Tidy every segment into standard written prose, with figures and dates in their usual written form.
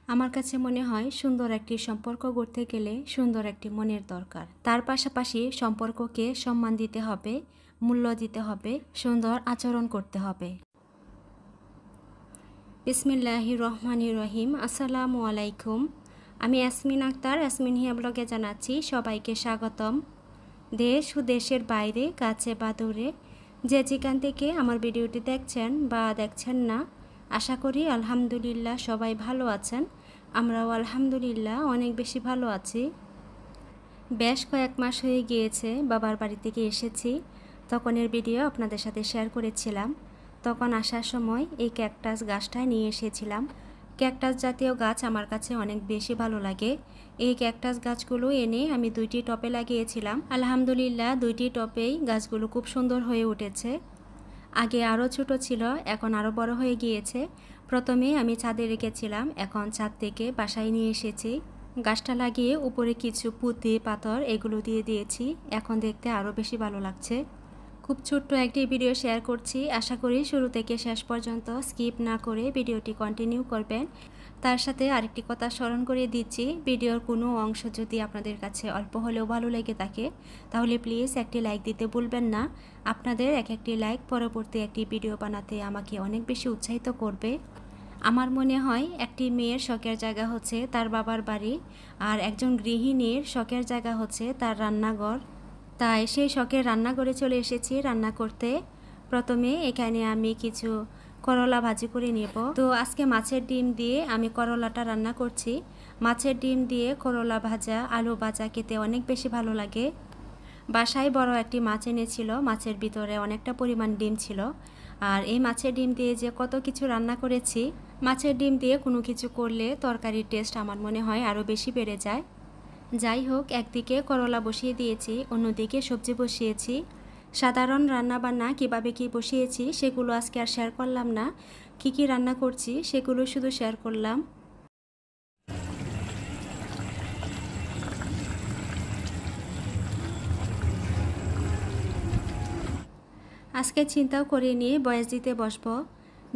আমার কাছে মনে হয় সুন্দর একটি সম্পর্ক গড়তে গেলে সুন্দর একটি মনের দরকার। তার পাশাপাশি সম্পর্ককে সম্মান দিতে হবে, মূল্য দিতে হবে, সুন্দর আচরণ করতে হবে। বিসমিল্লাহির রহমানির রহিম। আসসালামু আলাইকুম। আমি ইয়াসমিন আক্তার, ইয়াসমিন হিয়া ব্লগে জানাচ্ছি সবাইকে স্বাগতম। দেশ ও দেশের বাইরে, কাছে বা দূরে, যে যেখান থেকে আমার ভিডিওটি দেখছেন বা দেখছেন না, আশা করি আলহামদুলিল্লাহ সবাই ভালো আছেন। আমরাও আলহামদুলিল্লাহ অনেক বেশি ভালো আছি। বেশ কয়েক মাস হয়ে গিয়েছে বাবার বাড়ি থেকে এসেছি। তখনের ভিডিও আপনাদের সাথে শেয়ার করেছিলাম। তখন আসার সময় এই ক্যাকটাস গাছটা নিয়ে এসেছিলাম। ক্যাকটাস জাতীয় গাছ আমার কাছে অনেক বেশি ভালো লাগে। এই ক্যাকটাস গাছগুলো এনে আমি 2টি টবে লাগিয়েছিলাম। আলহামদুলিল্লাহ 2টি টবেই গাছগুলো খুব সুন্দর হয়ে উঠেছে। আগে আরও ছোট ছিল, এখন আরও বড় হয়ে গিয়েছে। প্রথমে আমি ছাদে রেখেছিলাম, এখন ছাদ থেকে বাসায় নিয়ে এসেছি। গাছটা লাগিয়ে উপরে কিছু পুঁতি পাথর এগুলো দিয়ে দিয়েছি। এখন দেখতে আরও বেশি ভালো লাগছে। খুব ছোট্ট একটি ভিডিও শেয়ার করছি, আশা করি শুরু থেকে শেষ পর্যন্ত স্কিপ না করে ভিডিওটি কন্টিনিউ করবেন। তার সাথে আরেকটি কথা স্মরণ করিয়ে দিচ্ছি, ভিডিওর কোনো অংশ যদি আপনাদের কাছে অল্প হলেও ভালো লেগে থাকে তাহলে প্লিজ একটি লাইক দিতে ভুলবেন না। আপনাদের একটি লাইক পরবর্তী একটি ভিডিও বানাতে আমাকে অনেক বেশি উৎসাহিত করবে। আমার মনে হয় একটি মেয়ের শখের জায়গা হচ্ছে তার বাবার বাড়ি, আর একজন গৃহিণীর শখের জায়গা হচ্ছে তার রান্নাঘর। তাই সেই শখের রান্নাঘরে চলে এসেছি রান্না করতে। প্রথমে এখানে আমি কিছু করলা ভাজি করে নেব। তো আজকে মাছের ডিম দিয়ে আমি করলাটা রান্না করছি। মাছের ডিম দিয়ে করলা ভাজা, আলু ভাজা খেতে অনেক বেশি ভালো লাগে। বাসায় বড় একটি মাছ এনেছিল, মাছের ভিতরে অনেকটা পরিমাণ ডিম ছিল। আর এই মাছের ডিম দিয়ে যে কত কিছু রান্না করেছি। মাছের ডিম দিয়ে কোনো কিছু করলে তরকারির টেস্ট আমার মনে হয় আরও বেশি বেড়ে যায়। যাই হোক, একদিকে করলা বসিয়ে দিয়েছি, অন্যদিকে সবজি বসিয়েছি। সাধারণ রান্নাবান্না কিভাবে কি বসিয়েছি সেগুলো আজকে আর শেয়ার করলাম না। কি রান্না করছি সেগুলো শুধু শেয়ার করলাম। আজকে চিন্তাও করিনি ভয়েস দিতে বসবো।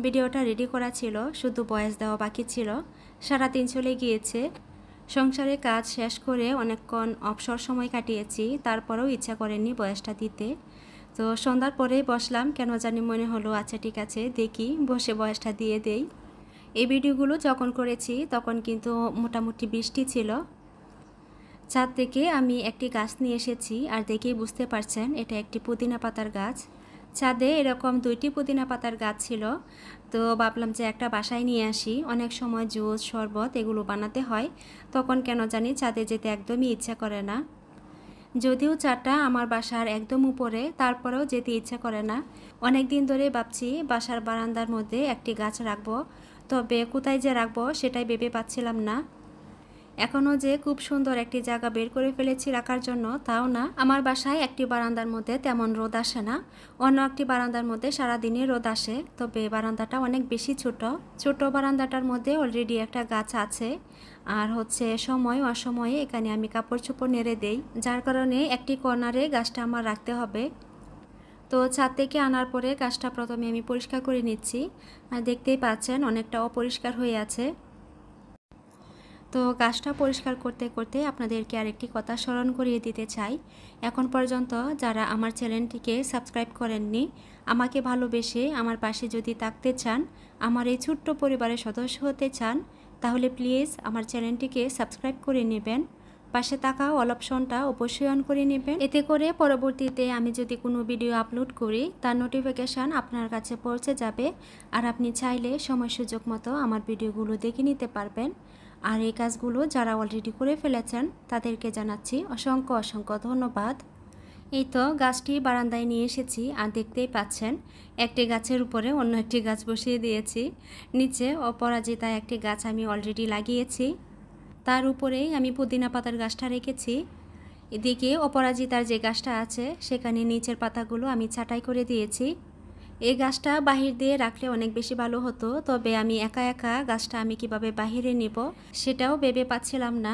ভিডিওটা রেডি করা ছিল, শুধু ভয়েস দেওয়া বাকি ছিল। সারাদিন চলে গিয়েছে। সংসারে কাজ শেষ করে অনেকক্ষণ অবসর সময় কাটিয়েছি, তারপরেও ইচ্ছা করেনি ভয়েসটা দিতে। তো সন্ধ্যার পরেই বসলাম, কেন জানি মনে হলো আচ্ছা ঠিক আছে দেখি বসে ভয়েসটা দিয়ে দেই। এই ভিডিওগুলো যখন করেছি তখন কিন্তু মোটামুটি বৃষ্টি ছিল। ছাদ থেকে আমি একটি গাছ নিয়ে এসেছি, আর দেখেই বুঝতে পারছেন এটা একটি পুদিনা পাতার গাছ। ছাদে এরকম 2টি পুদিনা পাতার গাছ ছিল। তো ভাবলাম যে একটা বাসায় নিয়ে আসি, অনেক সময় জুস শরবত এগুলো বানাতে হয়, তখন কেন জানি ছাদে যেতে একদমই ইচ্ছা করে না। যদিও ছাদটা আমার বাসার একদম উপরে, তারপরেও যেতে ইচ্ছা করে না। অনেক দিন ধরে ভাবছি বাসার বারান্দার মধ্যে একটি গাছ রাখবো, তবে কোথায় যে রাখবো সেটাই ভেবে পাচ্ছিলাম না। এখনও যে খুব সুন্দর একটি জায়গা বের করে ফেলেছি রাখার জন্য তাও না। আমার বাসায় একটি বারান্দার মধ্যে তেমন রোদ আসে না, অন্য একটি বারান্দার মধ্যে সারাদিনই রোদ আসে। তবে বারান্দাটা অনেক বেশি ছোট বারান্দাটার মধ্যে অলরেডি একটা গাছ আছে। আর হচ্ছে সময় অসময়ে এখানে আমি কাপড় চোপড় নেড়ে দেই, যার কারণে একটি কর্নারে গাছটা আমার রাখতে হবে। তো ছাদ থেকে আনার পরে গাছটা প্রথমে আমি পরিষ্কার করে নিচ্ছি, আর দেখতেই পাচ্ছেন অনেকটা অপরিষ্কার হয়ে আছে। তো গাছটা পরিষ্কার করতে করতে আপনাদেরকে আরেকটি কথা স্মরণ করিয়ে দিতে চাই। এখন পর্যন্ত যারা আমার চ্যানেলটিকে সাবস্ক্রাইব করেননি, আমাকে ভালোবেসে আমার পাশে যদি থাকতে চান, আমার এই ছোট্ট পরিবারের সদস্য হতে চান, তাহলে প্লিজ আমার চ্যানেলটিকে সাবস্ক্রাইব করে নেবেন। পাশে থাকা অল অপশনটা অবশ্যই অন করে নেবেন। এতে করে পরবর্তীতে আমি যদি কোনো ভিডিও আপলোড করি তার নোটিফিকেশান আপনার কাছে পৌঁছে যাবে, আর আপনি চাইলে সময় সুযোগ মতো আমার ভিডিওগুলো দেখে নিতে পারবেন। আর এই কাজগুলো যারা অলরেডি করে ফেলেছেন তাদেরকে জানাচ্ছি অসংখ্য অসংখ্য ধন্যবাদ। এই তো গাছটি বারান্দায় নিয়ে এসেছি, আর দেখতেই পাচ্ছেন একটি গাছের উপরে অন্য একটি গাছ বসিয়ে দিয়েছি। নিচে অপরাজিতা একটি গাছ আমি অলরেডি লাগিয়েছি, তার উপরেই আমি পুদিনা পাতার গাছটা রেখেছি। এদিকে অপরাজিতার যে গাছটা আছে সেখানে নিচের পাতাগুলো আমি ছাঁটাই করে দিয়েছি। এই গাছটা বাহির দিয়ে রাখলে অনেক বেশি ভালো হতো, তবে আমি একা একা গাছটা আমি কিভাবে বাহিরে নেব সেটাও ভেবে পাচ্ছিলাম না।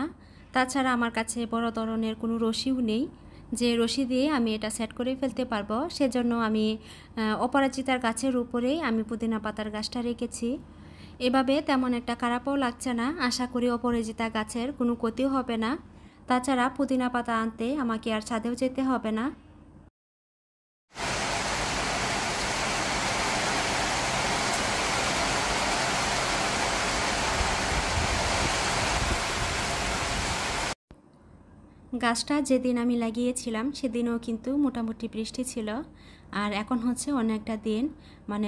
তাছাড়া আমার কাছে বড় ধরনের কোনো রশিও নেই যে রশি দিয়ে আমি এটা সেট করে ফেলতে পারবো। সেজন্য আমি অপরাজিতার গাছের উপরেই আমি পুদিনা পাতার গাছটা রেখেছি। এভাবে তেমন একটা খারাপও লাগছে না। আশা করি অপরাজিতা গাছের কোনো ক্ষতিও হবে না। তাছাড়া পুদিনা পাতা আনতে আমাকে আর ছাদেও যেতে হবে না। গাছটা যেদিন আমি লাগিয়েছিলাম সেদিনও কিন্তু মোটামুটি বৃষ্টি ছিল। আর এখন হচ্ছে অনেকটা দিন, মানে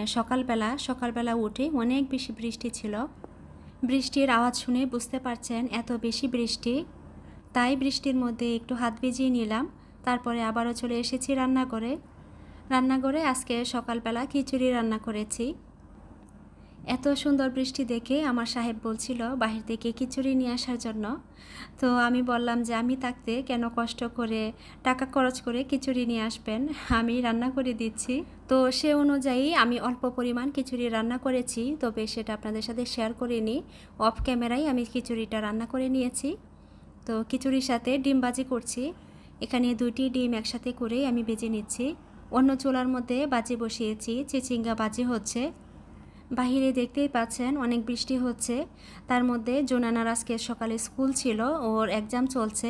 সকালবেলা উঠে অনেক বেশি বৃষ্টি ছিল। বৃষ্টির আওয়াজ শুনে বুঝতে পারছেন এত বেশি বৃষ্টি। তাই বৃষ্টির মধ্যে একটু হাত ভিজিয়ে নিলাম। তারপরে আবারও চলে এসেছি রান্নাঘরে আজকে সকালবেলা খিচুড়ি রান্না করেছি। এত সুন্দর বৃষ্টি দেখে আমার সাহেব বলছিল বাহির থেকে খিচুড়ি নিয়ে আসার জন্য। তো আমি বললাম যে আমি থাকতে কেন কষ্ট করে টাকা খরচ করে খিচুড়ি নিয়ে আসবেন, আমি রান্না করে দিচ্ছি। তো সে অনুযায়ী আমি অল্প পরিমাণ খিচুড়ি রান্না করেছি, তবে সেটা আপনাদের সাথে শেয়ার করিনি। অফ ক্যামেরায় আমি খিচুড়িটা রান্না করে নিয়েছি। তো খিচুড়ির সাথে ডিম ভাজি করছি। এখানে 2টি ডিম একসাথে করে আমি ভেজে নিচ্ছি। অন্য চুলার মধ্যে ভাজি বসিয়েছি, চিচিঙ্গা ভাজি হচ্ছে। বাহিরে দেখতেই পাচ্ছেন অনেক বৃষ্টি হচ্ছে। তার মধ্যে জোনানার আজকে সকালে স্কুল ছিল, ওর এক্সাম চলছে।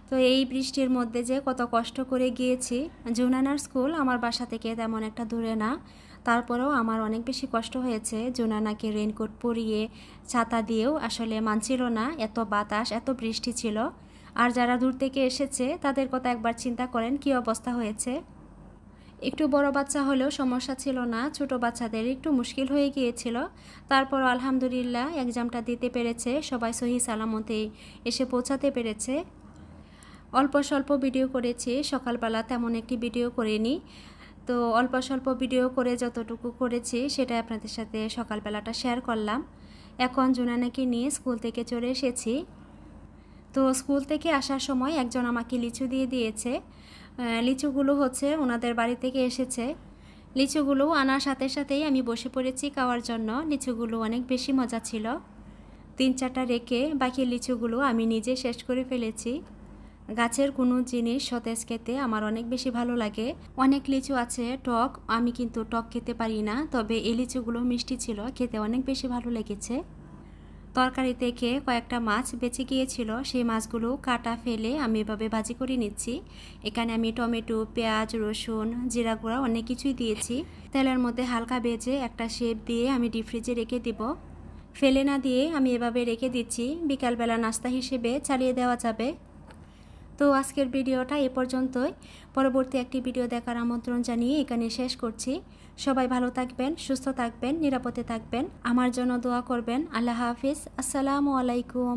তো এই বৃষ্টির মধ্যে যে কত কষ্ট করে গিয়েছি। জোনানার স্কুল আমার বাসা থেকে তেমন একটা দূরে না, তারপরেও আমার অনেক বেশি কষ্ট হয়েছে। জোনানাকে রেইনকোট পরিয়ে ছাতা দিয়েও আসলে মানছিল না, এত বাতাস এত বৃষ্টি ছিল। আর যারা দূর থেকে এসেছে তাদের কথা একবার চিন্তা করেন কী অবস্থা হয়েছে। একটু বড় বাচ্চা হলেও সমস্যা ছিল না, ছোট বাচ্চাদের একটু মুশকিল হয়ে গিয়েছিল। তারপর আলহামদুলিল্লাহ এক্সামটা দিতে পেরেছে, সবাই সহি সালামতে এসে পৌঁছাতে পেরেছে। অল্প স্বল্প ভিডিও করেছি, সকালবেলা তেমন একটি ভিডিও করিনি। তো অল্প স্বল্প ভিডিও করে যতটুকু করেছি সেটাই আপনাদের সাথে সকালবেলাটা শেয়ার করলাম। এখন জোনানাকে নিয়ে স্কুল থেকে চলে এসেছি। তো স্কুল থেকে আসার সময় একজন আমাকে লিচু দিয়ে দিয়েছে। লিচুগুলো হচ্ছে ওনাদের বাড়ি থেকে এসেছে। লিচুগুলো আনার সাথে সাথেই আমি বসে পড়েছি খাওয়ার জন্য। লিচুগুলো অনেক বেশি মজা ছিল। 3-4টা রেখে বাকি লিচুগুলো আমি নিজে শেষ করে ফেলেছি। গাছের কোনো জিনিস সতেজ খেতে আমার অনেক বেশি ভালো লাগে। অনেক লিচু আছে টক, আমি কিন্তু টক খেতে পারি না, তবে এই লিচুগুলো মিষ্টি ছিল, খেতে অনেক বেশি ভালো লেগেছে। তরকারি থেকে কয়েকটা মাছ বেঁচে গিয়েছিল, সেই মাছগুলো কাটা ফেলে আমি এভাবে ভাজি করে নিচ্ছি। এখানে আমি টমেটো, পেঁয়াজ, রসুন, জিরা গুঁড়া অনেক কিছুই দিয়েছি। তেলের মধ্যে হালকা ভেজে একটা শেপ দিয়ে আমি ডিপ ফ্রিজে রেখে দিব। ফেলে না দিয়ে আমি এভাবে রেখে দিচ্ছি, বিকালবেলা নাস্তা হিসেবে চালিয়ে দেওয়া যাবে। তো আজকের ভিডিওটা এ পর্যন্তই। পরবর্তী একটি ভিডিও দেখার আমন্ত্রণ জানিয়ে এখানে শেষ করছি। সবাই ভালো থাকবেন, সুস্থ থাকবেন, নিরাপদে থাকবেন। আমার জন্য দোয়া করবেন। আল্লাহ হাফিজ। আসসালামু আলাইকুম।